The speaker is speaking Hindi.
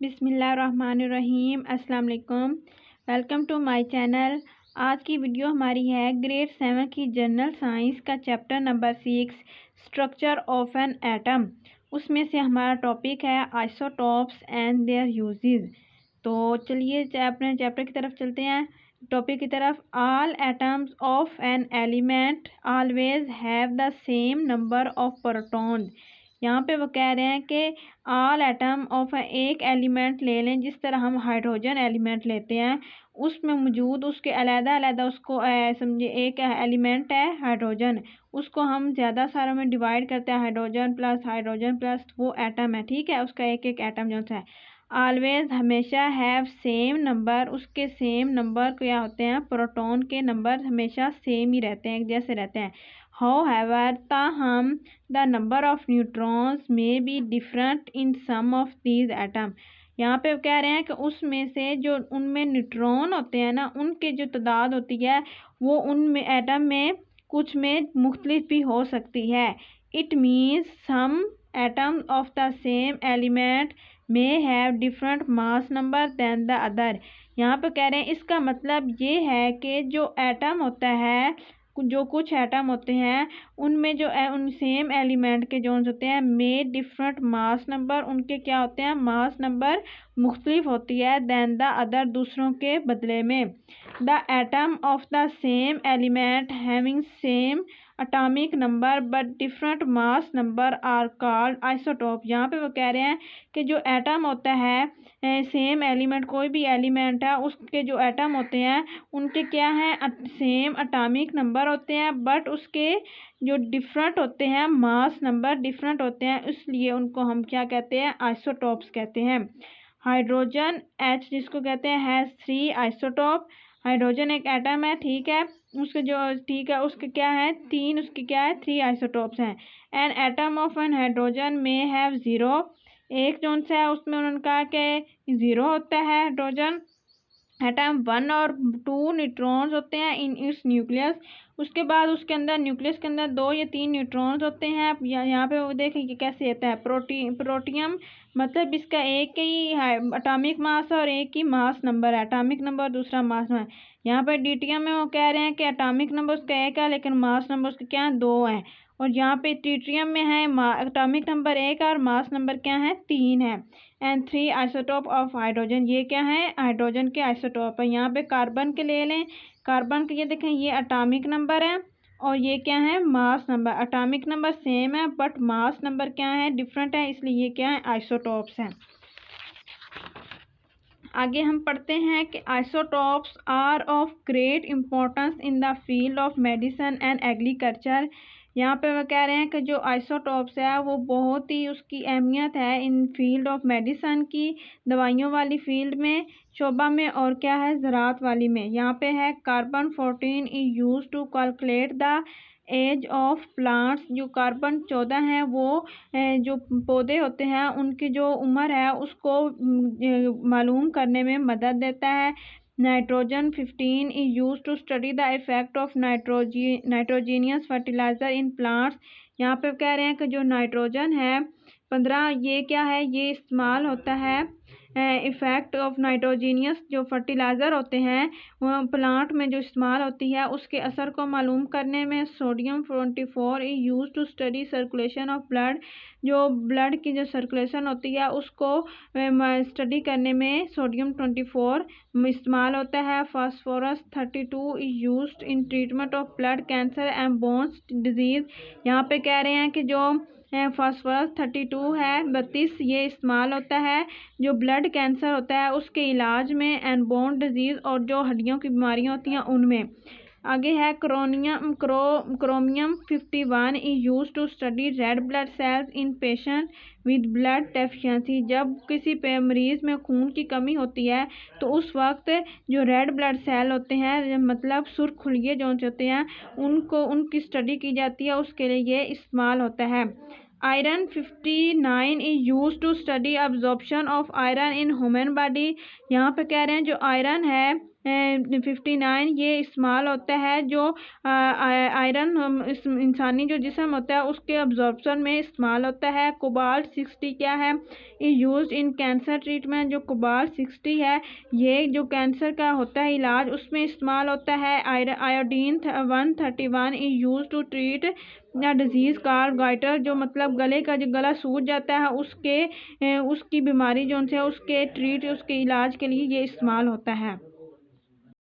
बिस्मिल्लाहिर्रहमानिर्रहीम। अस्सलाम वालेकुम। Welcome to my channel. आज की वीडियो हमारी है ग्रेड 7 की जनरल साइंस का chapter number 6 structure of an atom. उसमें से हमारा टॉपिक है आइसोटॉप्स एंड देयर यूजेस। तो चलिए अपने चैप्टर की तरफ चलते हैं, टॉपिक की तरफ। All atoms of an element always have the same number of protons. यहाँ पे वो कह रहे हैं कि ऑल एटम ऑफ एक एलिमेंट ले लें, जिस तरह हम हाइड्रोजन एलिमेंट लेते हैं, उसमें मौजूद उसके अलग-अलग उसको समझे एक एलिमेंट है हाइड्रोजन, उसको हम ज़्यादा सारों में डिवाइड करते हैं, हाइड्रोजन प्लस वो एटम है, ठीक है। उसका एक एक एटम जो है ऑलवेज हमेशा हैव सेम नंबर, उसके सेम नंबर क्या होते हैं, प्रोटॉन के नंबर हमेशा सेम ही रहते हैं, एक जैसे रहते हैं। हाउएवर ताहम the number of neutrons may be different in some of these atom. यहाँ पे कह रहे हैं कि उसमें से जो उनमें न्यूट्रॉन होते हैं ना, उनके जो तादाद होती है वो उनमें एटम में कुछ में मुख्तलिफ भी हो सकती है। It means some atom of the same element may have different mass number than the other. यहाँ पे कह रहे हैं इसका मतलब ये है कि जो एटम होता है, जो कुछ एटम होते हैं उनमें जो उन सेम एलिमेंट के जो होते हैं में डिफरेंट मास नंबर, उनके क्या होते हैं, मास नंबर मुख्तलिफ होती है दैन द अदर, दूसरों के बदले में। The atom of the same element having same atomic number but different mass number are called isotope. यहाँ पे वो कह रहे हैं कि जो एटम होता है सेम एलिमेंट, कोई भी एलिमेंट है, उसके जो एटम होते हैं उनके क्या हैं, सेम अटॉमिक नंबर होते हैं, बट उसके जो डिफरेंट होते हैं मास नंबर डिफरेंट होते हैं, इसलिए उनको हम क्या कहते हैं, आइसोटोप्स कहते हैं। हाइड्रोजन H जिसको कहते हैं हैज़ 3 आइसोटोप। हाइड्रोजन एक एटम है, ठीक है, उसके जो ठीक है उसके क्या है, 3 उसके क्या है, 3 आइसोटोप्स हैं। An atom of an hydrogen में हैव 0, एक जोन सा है उसमें उन्होंने कहा कि 0 होता है हाइड्रोजन एटम। 1 और 2 न्यूट्रॉन्स होते हैं इन इट्स न्यूक्लियस। उसके बाद उसके अंदर न्यूक्लियस के अंदर 2 या 3 न्यूट्रॉन्स होते हैं। यहाँ पे वो देखें कि कैसे होता है प्रोटियम, मतलब इसका एक ही अटॉमिक मास और एक ही मास नंबर है, अटॉमिक नंबर दूसरा मास नंबर। यहाँ पे ड्यूटियम में वो कह रहे हैं कि अटॉमिक नंबर उसका एक है लेकिन मास नंबर उसके क्या है, 2 है। और यहाँ पे ट्रिटियम में है अटॉमिक नंबर 1 और मास नंबर क्या है, 3 है। एंड 3 आइसोटोप ऑफ हाइड्रोजन, ये क्या है, हाइड्रोजन के आइसोटोप है। यहाँ पे कार्बन के ले लें, कार्बन के ये देखें, ये अटॉमिक नंबर है और ये क्या है, mass number. Atomic number same है बट मास नंबर क्या है, डिफरेंट है, इसलिए ये क्या है, आइसोटोप्स हैं। आगे हम पढ़ते हैं कि isotopes are of great importance in the field of medicine and agriculture. यहाँ पे वो कह रहे हैं कि जो आइसोटोप्स है वो बहुत ही उसकी अहमियत है इन फील्ड ऑफ मेडिसिन की, दवाइयों वाली फील्ड में, शोबा में, और क्या है, ज़राअत वाली में। यहाँ पे है carbon 14 is use to calculate the age of plants. जो कार्बन 14 है वो जो पौधे होते हैं उनकी जो उम्र है उसको मालूम करने में मदद देता है। Nitrogen 15 is use to study the effect of nitrogenous fertiliser in plants. यहाँ पे कह रहे हैं कि जो नाइट्रोजन है 15, ये क्या है, ये इस्तेमाल होता है इफ़ेक्ट ऑफ नाइट्रोजीनियस जो फर्टिलाइज़र होते हैं वह प्लांट में जो इस्तेमाल होती है उसके असर को मालूम करने में। Sodium 24 is use to study circulation of blood. जो ब्लड की जो सर्कुलेशन होती है उसको स्टडी करने में सोडियम 24 इस्तेमाल होता है। Phosphorus 32 is use in treatment of blood cancer and bones disease. यहाँ पे कह रहे हैं कि जो फास्फोरस 32 है 32, ये इस्तेमाल होता है जो ब्लड कैंसर होता है उसके इलाज में, एंड बोन डिजीज़ और जो हड्डियों की बीमारियां होती हैं उनमें। आगे है chromium 51 is use to study red blood cells in patient with blood deficiency. जब किसी पे मरीज़ में खून की कमी होती है तो उस वक्त जो रेड ब्लड सेल होते हैं, मतलब सुर्खुलिये जो होते हैं, उनको उनकी स्टडी की जाती है, उसके लिए ये इस्तेमाल होता है। Iron 59 is use to study absorption of iron in human body. यहाँ पे कह रहे हैं जो आयरन है 59 ये इस्तेमाल होता है जो आयरन इंसानी जो जिस्म होता है उसके अब्जॉर्प्शन में इस्तेमाल होता है। कोबाल्ट 60 क्या है, यूज्ड इन कैंसर ट्रीटमेंट। जो कोबाल्ट 60 है ये जो कैंसर का होता है इलाज उसमें इस्तेमाल होता है। Iodine 131 is use to treat disease called goitre, जो मतलब गले का जो गला सूज जाता है उसकी बीमारी जो है उसके इलाज के लिए ये इस्तेमाल होता है।